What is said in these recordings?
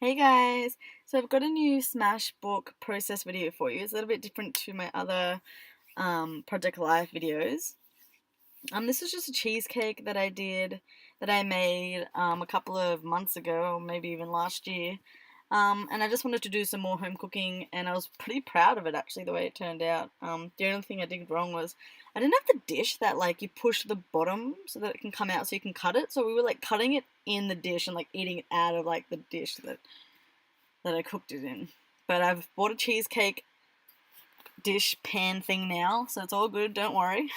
Hey guys, so I've got a new Smashbook process video for you. It's a little bit different to my other Project Life videos. This is just a cheesecake that I made a couple of months ago, or maybe even last year. And I just wanted to do some more home cooking, and I was pretty proud of it actually, the way it turned out. The only thing I did wrong was I didn't have the dish that like you push the bottom so that it can come out so you can cut it. So we were like cutting it in the dish and like eating it out of like the dish that I cooked it in. But I've bought a cheesecake dish pan thing now, so it's all good, don't worry.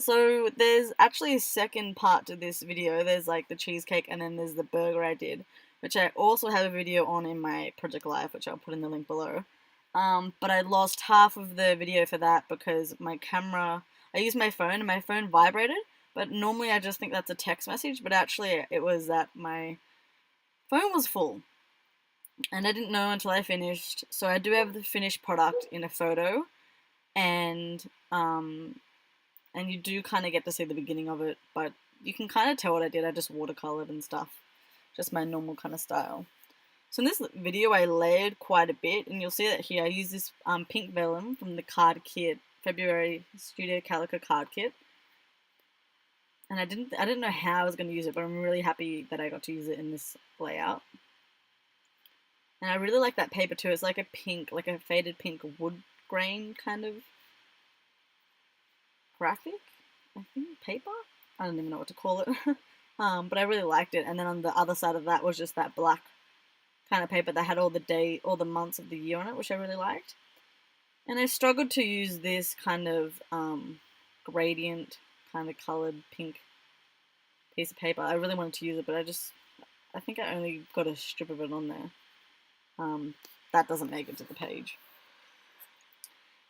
So there's actually a second part to this video. There's like the cheesecake and then there's the burger I did, which I also have a video on in my Project Life, which I'll put in the link below. But I lost half of the video for that because my camera, I used my phone and my phone vibrated, but normally I just think that's a text message, but actually it was that my phone was full. And I didn't know until I finished. So I do have the finished product in a photo, and and you do kind of get to see the beginning of it, but you can kind of tell what I did. I just watercolored and stuff, just my normal kind of style. So in this video, I layered quite a bit, and you'll see that here I use this pink vellum from the card kit, February Studio Calico card kit. And I didn't know how I was going to use it, but I'm really happy that I got to use it in this layout. And I really like that paper too. It's like a pink, like a faded pink wood grain kind of graphic, I think, paper? I don't even know what to call it. But I really liked it. And then on the other side of that was just that black kind of paper that had all the months of the year on it, which I really liked. And I struggled to use this kind of gradient kind of colored pink piece of paper. I really wanted to use it, but I think I only got a strip of it on there. That doesn't make it to the page.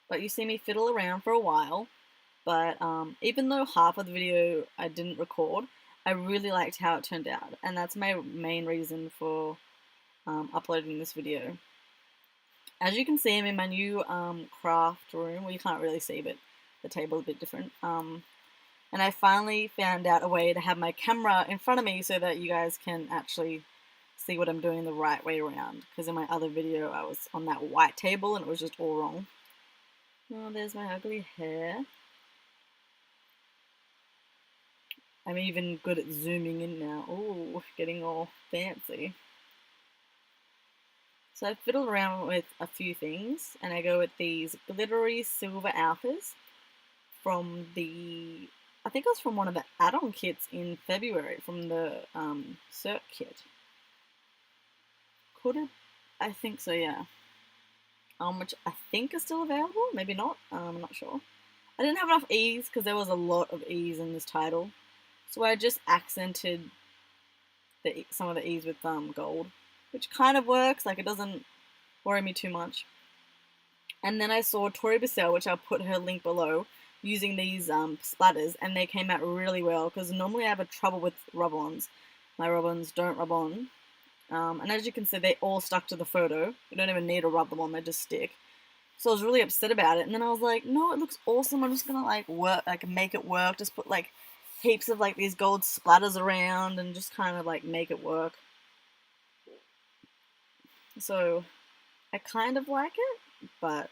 But you see me fiddle around for a while, but even though half of the video I didn't record, I really liked how it turned out, and that's my main reason for uploading this video. As you can see, I'm in my new craft room. Well, you can't really see, but the table's a bit different. And I finally found out a way to have my camera in front of me so that you guys can actually see what I'm doing the right way around, because in my other video I was on that white table and it was just all wrong. Oh, there's my ugly hair. I'm even good at zooming in now. Ooh, getting all fancy. So I fiddled around with a few things, and I go with these glittery silver alphas from I think it was from one of the add-on kits in February, from the Cirque kit. I think so, yeah. Which I think is still available, maybe not, I'm not sure. I didn't have enough E's because there was a lot of E's in this title, so I just accented some of the E's with gold, which kind of works, like it doesn't worry me too much. And then I saw Tori Bissell, which I'll put her link below, using these splatters, and they came out really well, because normally I have a trouble with rub-ons. My rub-ons don't rub on. And as you can see, they all stuck to the photo. You don't even need to rub them on, they just stick. So I was really upset about it, and then I was like, no, it looks awesome, I'm just gonna like make it work, just put like heaps of like these gold splatters around and just kind of like make it work. So I kind of like it, but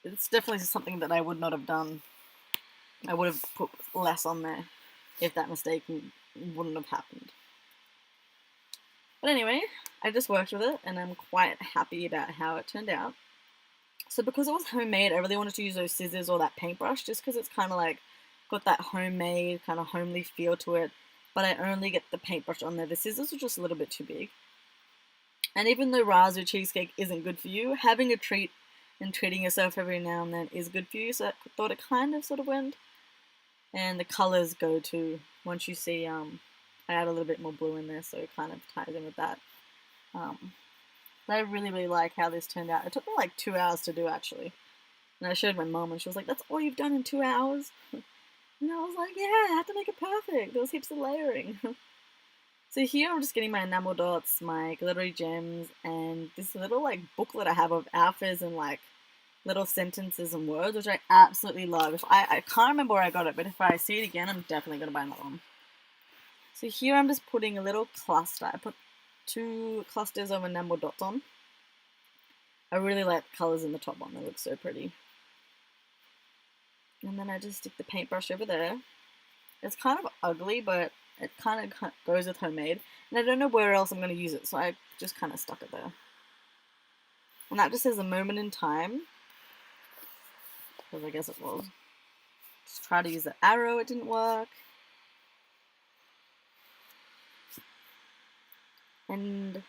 it's definitely something that I would not have done. I would have put less on there if that mistake wouldn't have happened. But anyway, I just worked with it, and I'm quite happy about how it turned out. So because it was homemade, I really wanted to use those scissors or that paintbrush, just because it's kind of like got that homemade, kind of homely feel to it. But I only get the paintbrush on there. The scissors are just a little bit too big. And even though raspberry cheesecake isn't good for you, having a treat and treating yourself every now and then is good for you. So I thought it kind of sort of went. And the colors go too. Once you see, I add a little bit more blue in there, so it kind of ties in with that. But I really, really like how this turned out. It took me like 2 hours to do, actually. And I showed my mom, and she was like, that's all you've done in 2 hours? And I was like, yeah, I had to make it perfect. There was heaps of layering. So here I'm just getting my enamel dots, my glittery gems, and this little like booklet I have of alphas and like little sentences and words, which I absolutely love. I can't remember where I got it, but if I see it again, I'm definitely going to buy another one. So here I'm just putting a little cluster. I put 2 clusters of enamel dots on. I really like the colours in the top one, they look so pretty. And then I just stick the paintbrush over there. It's kind of ugly, but it kind of goes with homemade. And I don't know where else I'm going to use it, so I just kind of stuck it there. And that just says a moment in time. Because I guess it was. Just try to use the arrow, it didn't work. And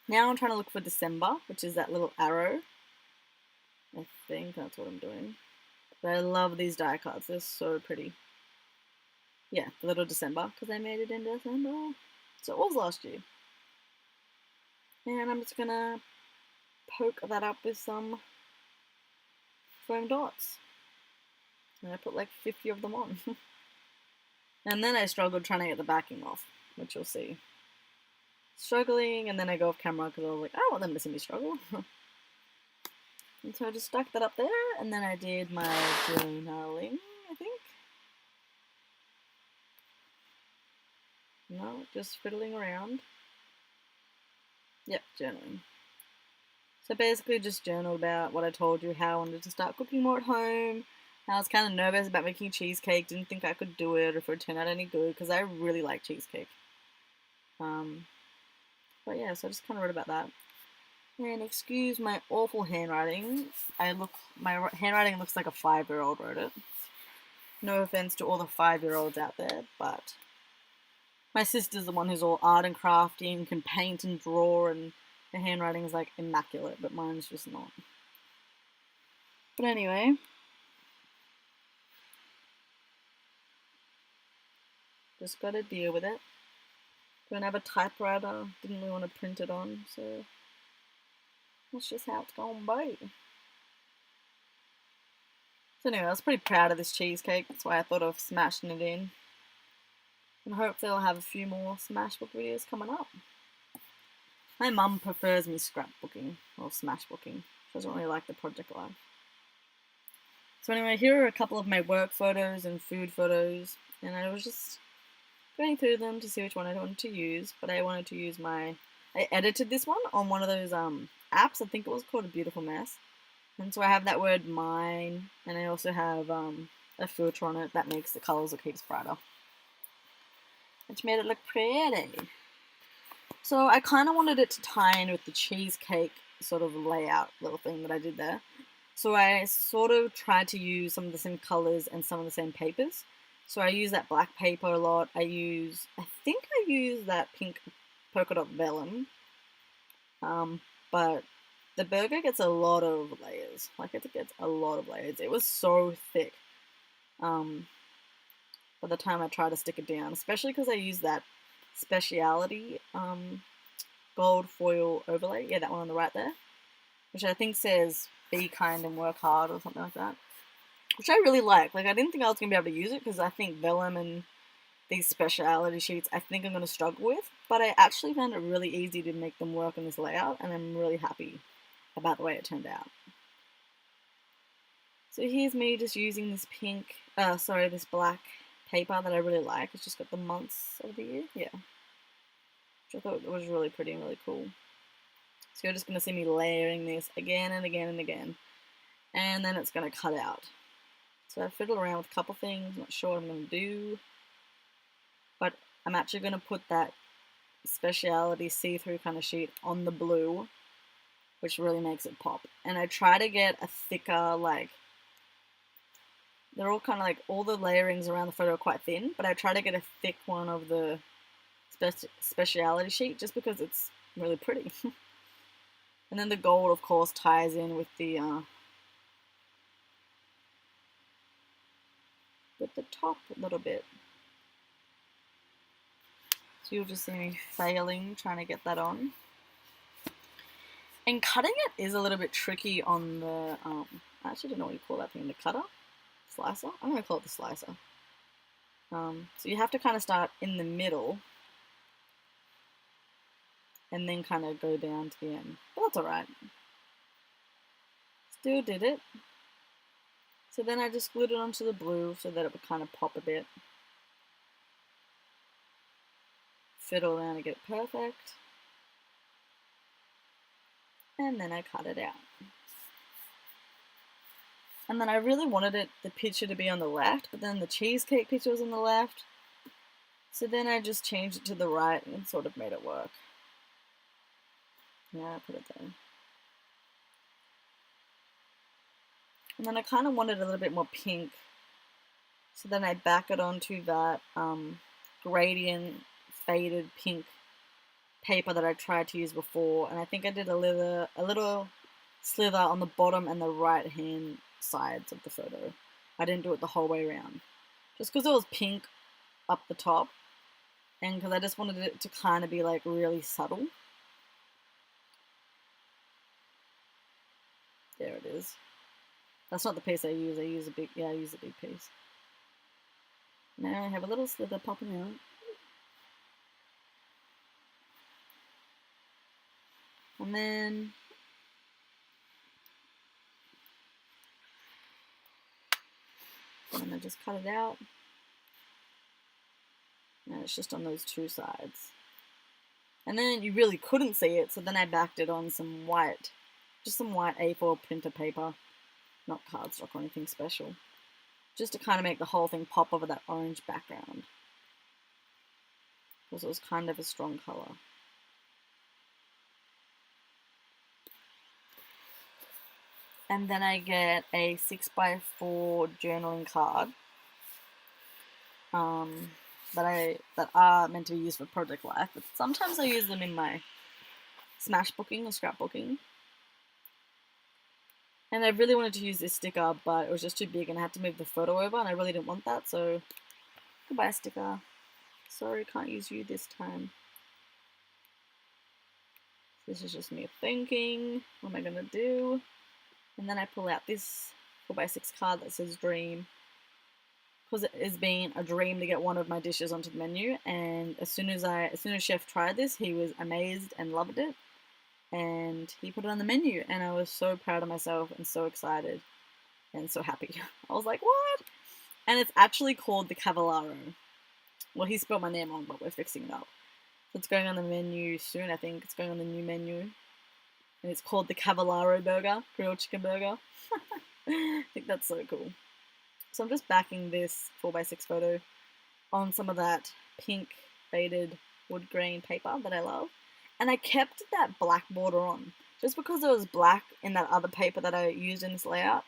now I'm trying to look for December, which is that little arrow. I think that's what I'm doing. But I love these die cards, they're so pretty. Yeah, the little December, because I made it in December. So it was last year. And I'm just gonna poke that up with some foam dots. And I put like 50 of them on. And then I struggled trying to get the backing off, which you'll see. Struggling, and then I go off camera because I was like, I don't want them to see me struggle. And so I just stuck that up there, and then I did my journaling, I think. No, just fiddling around. Yep, journaling. So basically just journaled about what I told you, how I wanted to start cooking more at home. I was kind of nervous about making cheesecake, didn't think I could do it or if it would turn out any good, because I really like cheesecake. But yeah, so I just kind of wrote about that. And excuse my awful handwriting. My handwriting looks like a 5-year-old wrote it. No offense to all the 5-year-olds out there, but my sister's the one who's all art and crafty and can paint and draw, and her handwriting is like immaculate, but mine's just not. But anyway, just gotta deal with it. Don't have a typewriter, didn't really want to print it on, so that's just how it's gonna be. So anyway, I was pretty proud of this cheesecake, that's why I thought of smashing it in. And hopefully I'll have a few more Smashbook videos coming up. My mum prefers me scrapbooking, or smashbooking. She doesn't really like the project life. So anyway, here are a couple of my work photos and food photos, and I was just going through them to see which one I wanted to use, but I wanted to use I edited this one on one of those apps, I think it was called A Beautiful Mess. And so I have that word mine, and I also have a filter on it that makes the colours look heaps brighter, which made it look pretty. So I kind of wanted it to tie in with the cheesecake sort of layout little thing that I did there. So I sort of tried to use some of the same colours and some of the same papers. So I use that black paper a lot. I think I use that pink polka dot vellum. But the burger gets a lot of layers. Like it gets a lot of layers. It was so thick. By the time I try to stick it down, especially because I use that Speciality gold foil overlay. Yeah, that one on the right there, which I think says "Be kind and work hard" or something like that. Which I really like. Like I didn't think I was gonna be able to use it because I think vellum and these Speciality sheets I think I'm gonna struggle with. But I actually found it really easy to make them work in this layout, and I'm really happy about the way it turned out. So here's me just using this this black paper that I really like. It's just got the months of the year, yeah. Which I thought was really pretty and really cool. So you're just going to see me layering this again and again and again. And then it's going to cut out. So I fiddled around with a couple things, not sure what I'm going to do. But I'm actually going to put that Speciality see-through kind of sheet on the blue, which really makes it pop. And I try to get a thicker, they're all kind of all the layerings around the photo are quite thin, but I try to get a thick one of the Speciality sheet just because it's really pretty. And then the gold, of course, ties in with the top a little bit. So you'll just see me failing trying to get that on. And cutting it is a little bit tricky on the I actually don't know what you call that thing, the cutter? Slicer? I'm going to call it the slicer. So you have to kind of start in the middle and then kind of go down to the end. But that's alright. Still did it. So then I just glued it onto the blue so that it would kind of pop a bit. fiddle around to get it perfect. And then I cut it out. And then I really wanted the picture to be on the left, but then the cheesecake picture was on the left. So then I just changed it to the right and sort of made it work. Yeah, I put it there. And then I kind of wanted a little bit more pink. So then I back it onto that gradient faded pink paper that I tried to use before. And I think I did a little slither on the bottom and the right hand sides of the photo. I didn't do it the whole way around. Just because it was pink up the top. And because I just wanted it to kind of be like really subtle. There it is. That's not the piece I use. I use a big piece. Now I have a little slither popping out. And then I just cut it out. And it's just on those two sides. And then you really couldn't see it, so then I backed it on some white, just some white A4 printer paper, not cardstock or anything special, just to kind of make the whole thing pop over that orange background, because it was kind of a strong color. And then I get a 6x4 journaling card that are meant to be used for Project Life, but sometimes I use them in my smashbooking or scrapbooking. And I really wanted to use this sticker, but it was just too big and I had to move the photo over, and I really didn't want that, so goodbye sticker. Sorry, can't use you this time. This is just me thinking, what am I gonna do? And then I pull out this 4x6 card that says dream, because it has been a dream to get one of my dishes onto the menu. And as soon as Chef tried this, he was amazed and loved it, and he put it on the menu. And I was so proud of myself and so excited and so happy. I was like, what? And it's actually called the Cavallaro. Well, he spelled my name wrong, but we're fixing it up. So it's going on the menu soon. I think it's going on the new menu. And it's called the Cavallaro burger, grilled chicken burger. I think that's so cool. So I'm just backing this 4x6 photo on some of that pink faded wood grain paper that I love. And I kept that black border on, just because it was black in that other paper that I used in this layout,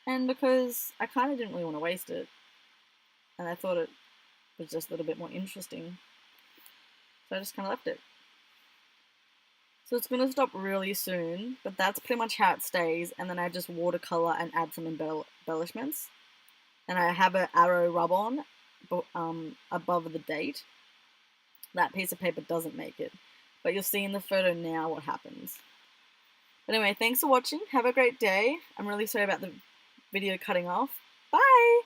and because I kind of didn't really want to waste it. And I thought it was just a little bit more interesting. So I just kind of left it. So it's going to stop really soon, but that's pretty much how it stays. And then I just watercolor and add some embellishments. And I have an arrow rub-on above the date. That piece of paper doesn't make it, but you'll see in the photo now what happens. But anyway, thanks for watching. Have a great day. I'm really sorry about the video cutting off. Bye!